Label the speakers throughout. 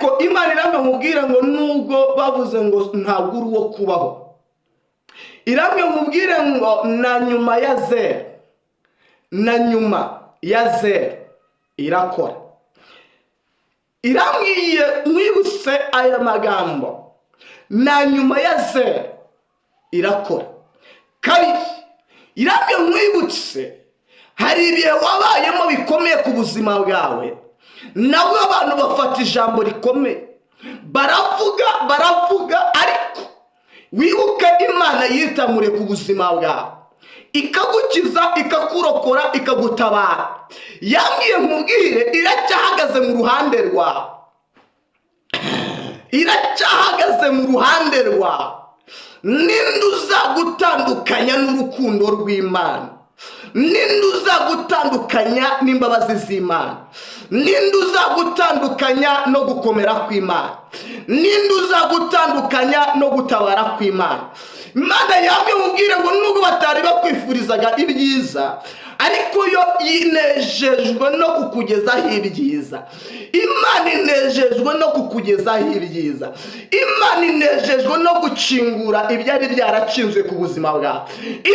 Speaker 1: ariko Imana iramubwira ngo nubwo bavuze ngo ntabwo uri uwo kubaho, iramubwira ngo na nyuma ya zero, na nyuma ya zero irakora. Irambwiye mwibutse aya magambo, na nyuma ya zero irakora. Kabiri, irambwiye mwibutse hari ibihe wabayemo bikomeye ku buzima bwawe, nabwo abantu bafata ijambo rikomeye, baravuga ariko wibuke Imana yitamure ku buzima bwawe, ikagukiza, ikakurokora, ikagutabara. Yambwiye nkubwire iracyahagaze mu ruhande rwawe, iracyahagaze mu ruhande rwawe. Ninde uzagutandukanya n'urukundo rw'Imana? Ninde uzagutandukanya n'imbabazi z'Imana? Ninde uzagutandukanya no gukomera kw'Imana? Ninde uzagutandukanya no gutabara kw'Imana? Imana yambwiye mubwire ngo nubwo batari bakwifurizaga ibyiza, ariko yo inejejwe no kukugezaho ibyiza. Imana inejejwe no kukugezaho ibyiza. Imana inejejwe no gucingura ibyari byaracinzwe ku buzima bwawe.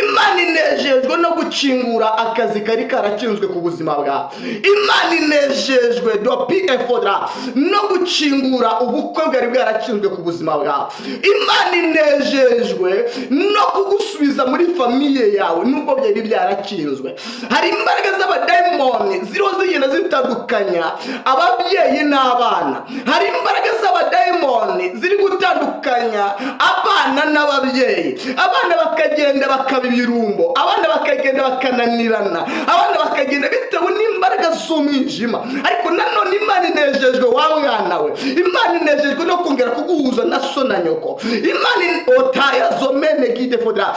Speaker 1: Imana inejejwe no gucingura akazi kari karacinzwe ku buzima bwawe. Imana inejejwe no gucingura ubukwe bwari bwaracinzwe ku buzima bwawe. Imana inejejwe no kugusubiza muri famiye yawe nubwo byari byaracinzwe. Hari imbaraga z'abadayimoni zigenda zitandukanya ababyeyi n'abana. Hari imbaraga z'abadayimoni ziri gutandukanya abana n'ababyeyi. Abana bakagenda bakaba ibirumbo, abana bakagenda bakananirana, abana bakagenda bitewe n'imbaraga z'umwijima. Ariko nanone Imana inejejwe wa mwana we, Imana inejejwe no kongera kuguhuza na so na nyoko. Imana otayazomene gide fodra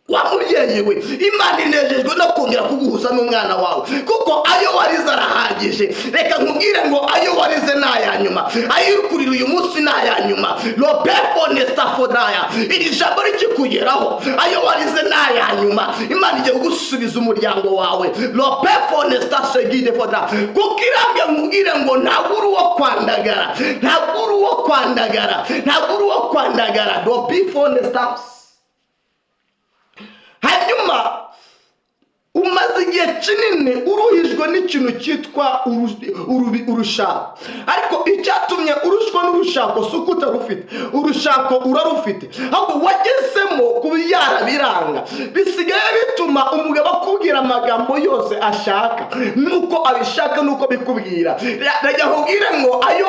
Speaker 1: wa mubyeyi we, Imana inejejwe no kongera kuguhuza n'umwana wawe, kuko ayo warize arahagije. Reka nkubwire ngo ayo warize n'ayanyuma, ayo ukurira uyu munsi n'ayanyuma. Iri jambo rikikugeraho, ayo warize n'ayanyuma. Imana igiye kugusubiza umuryango wawe, kuko irambye nkubwire ngo ntabwo uri uwo kwandagara, ntabwo uri uwo kwandagara, ntabwo uri uwo kwandagara. Hanyuma umaze igihe kinini uruhijwe n'ikintu cyitwa urushako. Ariko icyatumye urushwa n'urushako si uko utarufite, urushako urarufite, ahubwo wagezemo kubyara biranga. Bisigaye bituma umugabo akubwira amagambo yose ashaka, nuko abishaka nuko bikubwira. Rajya nkubwire ngo ayo